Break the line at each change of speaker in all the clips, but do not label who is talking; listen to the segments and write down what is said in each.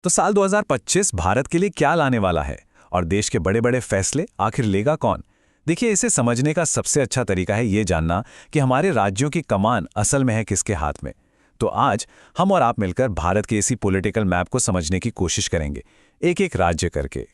तो साल 2025 भारत के लिए क्या लाने वाला है और देश के बड़े बड़े फैसले आखिर लेगा कौन? देखिए, इसे समझने का सबसे अच्छा तरीका है ये जानना कि हमारे राज्यों की कमान असल में है किसके हाथ में। तो आज हम और आप मिलकर भारत के इसी पॉलिटिकल मैप को समझने की कोशिश करेंगे, एक एक राज्य करके।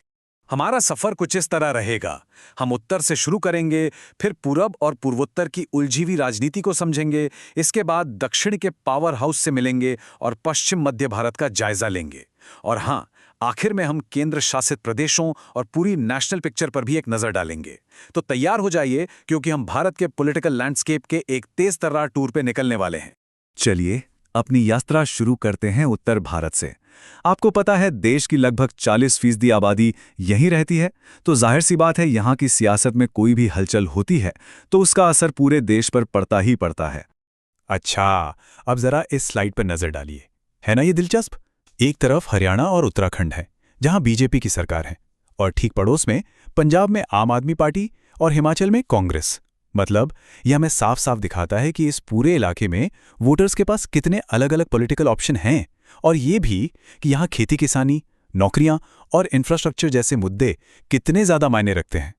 हमारा सफर कुछ इस तरह रहेगा। हम उत्तर से शुरू करेंगे, फिर पूरब और पूर्वोत्तर की उलझी हुई राजनीति को समझेंगे। इसके बाद दक्षिण के पावर हाउस से मिलेंगे और पश्चिम मध्य भारत का जायजा लेंगे। और हाँ, आखिर में हम केंद्र शासित प्रदेशों और पूरी नेशनल पिक्चर पर भी एक नजर डालेंगे। तो तैयार हो जाइए, क्योंकि हम भारत के पॉलिटिकल लैंडस्केप के एक तेज तर्रार टूर पे निकलने वाले हैं।
चलिए अपनी यात्रा शुरू करते हैं उत्तर भारत से। आपको पता है, देश की लगभग 40% आबादी यहीं रहती है, तो जाहिर सी बात है यहाँ की सियासत में कोई भी हलचल होती है तो उसका असर पूरे देश पर पड़ता ही पड़ता है।
अच्छा, अब जरा इस स्लाइड पर नजर डालिए। है ना ये दिलचस्प? एक तरफ हरियाणा और उत्तराखंड है, जहां बीजेपी की सरकार है, और ठीक पड़ोस में पंजाब में आम आदमी पार्टी और हिमाचल में कांग्रेस। मतलब यह हमें साफ साफ दिखाता है कि इस पूरे इलाके में वोटर्स के पास कितने अलग अलग पॉलिटिकल ऑप्शन हैं, और ये भी कि यहाँ खेती किसानी, नौकरियां और इंफ्रास्ट्रक्चर जैसे मुद्दे कितने ज्यादा मायने रखते हैं।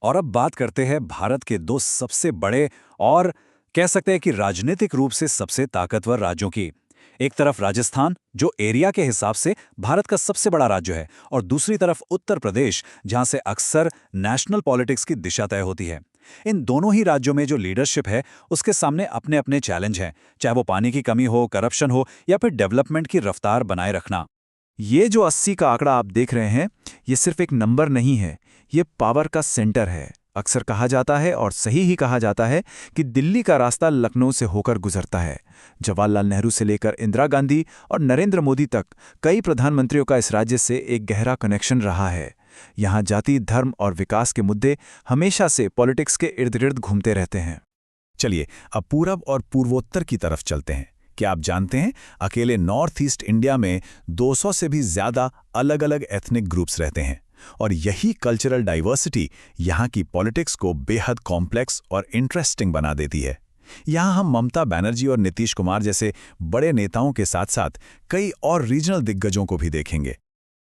और अब बात करते हैं भारत के दो सबसे बड़े और कह सकते हैं कि राजनीतिक रूप से सबसे ताकतवर राज्यों की। एक तरफ राजस्थान, जो एरिया के हिसाब से भारत का सबसे बड़ा राज्य है, और दूसरी तरफ उत्तर प्रदेश, जहां से अक्सर नेशनल पॉलिटिक्स की दिशा तय होती है। इन दोनों ही राज्यों में जो लीडरशिप है, उसके सामने अपने अपने चैलेंज हैं, चाहे वो पानी की कमी हो, करप्शन हो, या फिर डेवलपमेंट की रफ्तार बनाए रखना।
ये जो 80 का आंकड़ा आप देख रहे हैं, ये सिर्फ एक नंबर नहीं है, ये पावर का सेंटर है। अक्सर कहा जाता है, और सही ही कहा जाता है, कि दिल्ली का रास्ता लखनऊ से होकर गुजरता है। जवाहरलाल नेहरू से लेकर इंदिरा गांधी और नरेंद्र मोदी तक कई प्रधानमंत्रियों का इस राज्य से एक गहरा कनेक्शन रहा है। यहाँ जाति, धर्म और विकास के मुद्दे हमेशा से पॉलिटिक्स के इर्द गिर्द घूमते रहते हैं।
चलिए अब पूरब और पूर्वोत्तर की तरफ चलते हैं। क्या आप जानते हैं, अकेले नॉर्थ ईस्ट इंडिया में 200 से भी ज्यादा अलग अलग एथनिक ग्रुप्स रहते हैं, और यही कल्चरल डाइवर्सिटी यहाँ की पॉलिटिक्स को बेहद कॉम्प्लेक्स और इंटरेस्टिंग बना देती है। यहाँ हम ममता बनर्जी और नीतीश कुमार जैसे बड़े नेताओं के साथ साथ कई और रीजनल दिग्गजों को भी देखेंगे।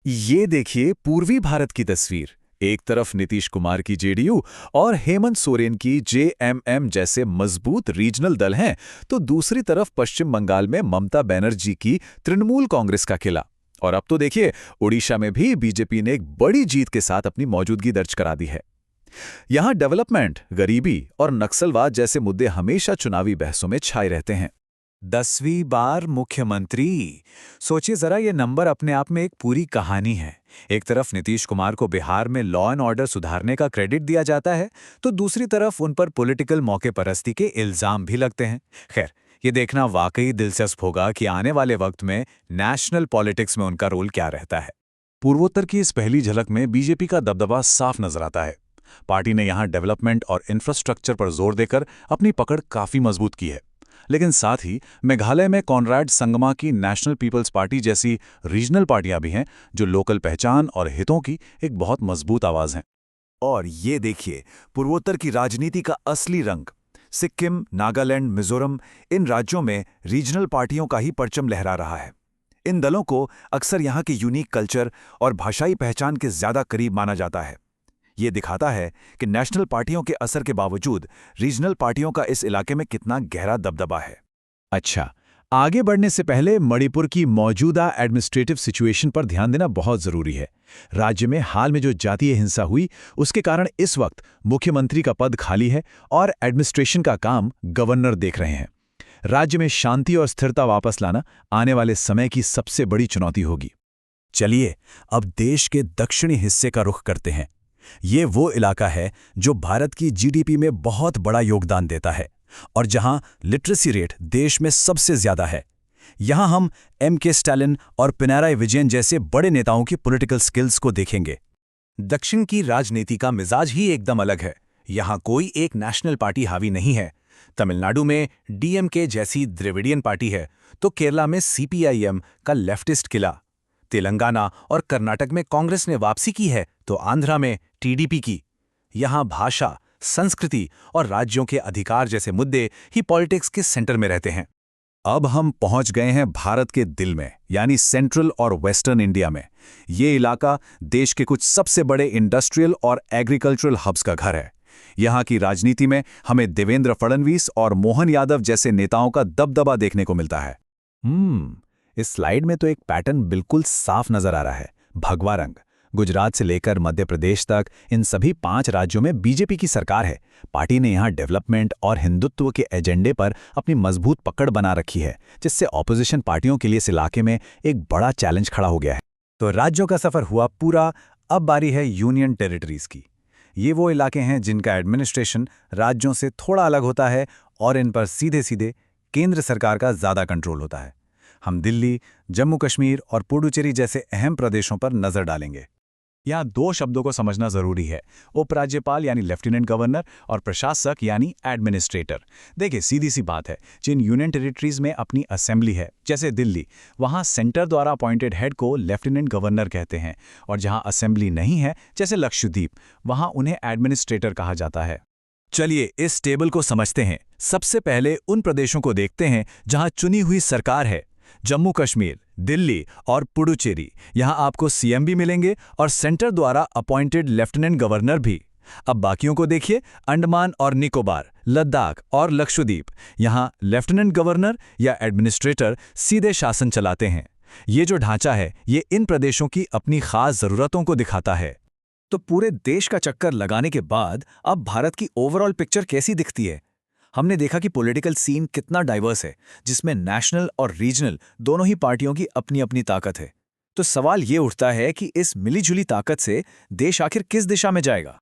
ये देखिए पूर्वी भारत की तस्वीर। एक तरफ नीतीश कुमार की जेडीयू और हेमंत सोरेन की जेएमएम जैसे मजबूत रीजनल दल हैं, तो दूसरी तरफ पश्चिम बंगाल में ममता बनर्जी की तृणमूल कांग्रेस का किला। और अब तो देखिए, उड़ीसा में भी बीजेपी ने एक बड़ी जीत के साथ अपनी मौजूदगी दर्ज करा दी है। यहां डेवलपमेंट, गरीबी और नक्सलवाद जैसे मुद्दे हमेशा चुनावी बहसों में छाए रहते हैं।
10वीं बार मुख्यमंत्री। सोचिए जरा, ये नंबर अपने आप में एक पूरी कहानी है। एक तरफ नीतीश कुमार को बिहार में लॉ एंड ऑर्डर सुधारने का क्रेडिट दिया जाता है, तो दूसरी तरफ उन पर पॉलिटिकल मौके परस्ती के इल्जाम भी लगते हैं। खैर, ये देखना वाकई दिलचस्प होगा कि आने वाले वक्त में नेशनल पॉलिटिक्स में उनका रोल क्या रहता है।
पूर्वोत्तर की इस पहली झलक में बीजेपी का दबदबा साफ नजर आता है। पार्टी ने यहां डेवलपमेंट और इंफ्रास्ट्रक्चर पर जोर देकर अपनी पकड़ काफी मजबूत की है। लेकिन साथ ही मेघालय में कॉनराड संगमा की नेशनल पीपल्स पार्टी जैसी रीजनल पार्टियां भी हैं, जो लोकल पहचान और हितों की एक बहुत मजबूत आवाज हैं।
और ये देखिए पूर्वोत्तर की राजनीति का असली रंग। सिक्किम, नागालैंड, मिजोरम, इन राज्यों में रीजनल पार्टियों का ही परचम लहरा रहा है। इन दलों को अक्सर यहाँ के यूनिक कल्चर और भाषाई पहचान के ज्यादा करीब माना जाता है। ये दिखाता है कि नेशनल पार्टियों के असर के बावजूद रीजनल पार्टियों का इस इलाके में कितना गहरा दबदबा है।
अच्छा, आगे बढ़ने से पहले मणिपुर की मौजूदा एडमिनिस्ट्रेटिव सिचुएशन पर ध्यान देना बहुत जरूरी है। राज्य में हाल में जो जातीय हिंसा हुई, उसके कारण इस वक्त मुख्यमंत्री का पद खाली है और एडमिनिस्ट्रेशन का काम गवर्नर देख रहे हैं। राज्य में शांति और स्थिरता वापस लाना आने वाले समय की सबसे बड़ी चुनौती होगी।
चलिए अब देश के दक्षिणी हिस्से का रुख करते हैं। ये वो इलाका है जो भारत की जीडीपी में बहुत बड़ा योगदान देता है, और जहां लिटरेसी रेट देश में सबसे ज्यादा है। यहां हम एम.के. स्टालिन और पिनाराई विजयन जैसे बड़े नेताओं की पॉलिटिकल स्किल्स को देखेंगे।
दक्षिण की राजनीति का मिजाज ही एकदम अलग है। यहाँ कोई एक नेशनल पार्टी हावी नहीं है। तमिलनाडु में डीएमके जैसी द्रविडियन पार्टी है, तो केरला में सीपीआईएम का लेफ्टिस्ट किला। तेलंगाना और कर्नाटक में कांग्रेस ने वापसी की है, तो आंध्रा में टीडीपी की। यहाँ भाषा, संस्कृति और राज्यों के अधिकार जैसे मुद्दे ही पॉलिटिक्स के सेंटर में रहते हैं।
अब हम पहुंच गए हैं भारत के दिल में, यानी सेंट्रल और वेस्टर्न इंडिया में। ये इलाका देश के कुछ सबसे बड़े इंडस्ट्रियल और एग्रीकल्चरल हब्स का घर है। यहाँ की राजनीति में हमें देवेंद्र फडणवीस और मोहन यादव जैसे नेताओं का दबदबा देखने को मिलता है।
इस स्लाइड में तो एक पैटर्न बिल्कुल साफ नजर आ रहा है। भगवा रंग। गुजरात से लेकर मध्य प्रदेश तक इन सभी 5 राज्यों में बीजेपी की सरकार है। पार्टी ने यहाँ डेवलपमेंट और हिंदुत्व के एजेंडे पर अपनी मजबूत पकड़ बना रखी है, जिससे ऑपोजिशन पार्टियों के लिए इस इलाके में एक बड़ा चैलेंज खड़ा हो गया है।
तो राज्यों का सफर हुआ पूरा। अब बारी है यूनियन टेरिटरीज की। ये वो इलाके हैं जिनका एडमिनिस्ट्रेशन राज्यों से थोड़ा अलग होता है और इन पर सीधे सीधे केंद्र सरकार का ज़्यादा कंट्रोल होता है। हम दिल्ली, जम्मू कश्मीर और पुडुचेरी जैसे अहम प्रदेशों पर नज़र डालेंगे।
यहाँ 2 शब्दों को समझना जरूरी है, उपराज्यपाल यानी लेफ्टिनेंट गवर्नर और प्रशासक यानी एडमिनिस्ट्रेटर। देखिए, सीधी सी बात है, जिन यूनियन टेरिटरीज में अपनी असेंबली है, जैसे दिल्ली, वहाँ सेंटर द्वारा अपॉइंटेड हेड को लेफ्टिनेंट गवर्नर कहते हैं, और जहाँ असेंबली नहीं है, जैसे लक्षद्वीप, वहाँ उन्हें एडमिनिस्ट्रेटर कहा जाता है।
चलिए इस टेबल को समझते हैं। सबसे पहले उन प्रदेशों को देखते हैं जहां चुनी हुई सरकार है। जम्मू कश्मीर, दिल्ली और पुडुचेरी, यहां आपको सीएम भी मिलेंगे और सेंटर द्वारा अपॉइंटेड लेफ्टिनेंट गवर्नर भी। अब बाकियों को देखिए, अंडमान और निकोबार, लद्दाख और लक्षद्वीप, यहां लेफ्टिनेंट गवर्नर या एडमिनिस्ट्रेटर सीधे शासन चलाते हैं। ये जो ढांचा है, ये इन प्रदेशों की अपनी खास जरूरतों को दिखाता है।
तो पूरे देश का चक्कर लगाने के बाद अब भारत की ओवरऑल पिक्चर कैसी दिखती है? हमने देखा कि पॉलिटिकल सीन कितना डाइवर्स है, जिसमें नेशनल और रीजनल दोनों ही पार्टियों की अपनी अपनी ताकत है। तो सवाल ये उठता है कि इस मिलीजुली ताकत से देश आखिर किस दिशा में जाएगा?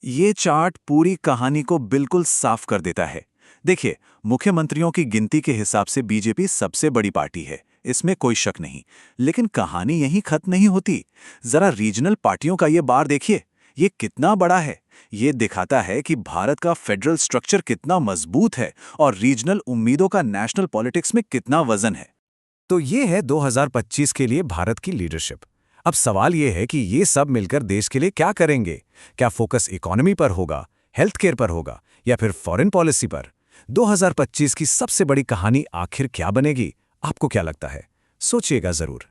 ये चार्ट पूरी कहानी को बिल्कुल साफ कर देता है। देखिए, मुख्यमंत्रियों की गिनती के हिसाब से बीजेपी सबसे बड़ी पार्टी है, इसमें कोई शक नहीं। लेकिन कहानी यहीं खत्म नहीं होती। जरा रीजनल पार्टियों का ये बार देखिए, ये कितना बड़ा है। ये दिखाता है कि भारत का फेडरल स्ट्रक्चर कितना मजबूत है और रीजनल उम्मीदों का नेशनल पॉलिटिक्स में कितना वजन है।
तो ये है 2025 के लिए भारत की लीडरशिप। अब सवाल ये है कि ये सब मिलकर देश के लिए क्या करेंगे? क्या फोकस इकोनॉमी पर होगा, हेल्थ केयर पर होगा, या फिर फॉरेन पॉलिसी पर? 2025 की सबसे बड़ी कहानी आखिर क्या बनेगी? आपको क्या लगता है? सोचिएगा जरूर।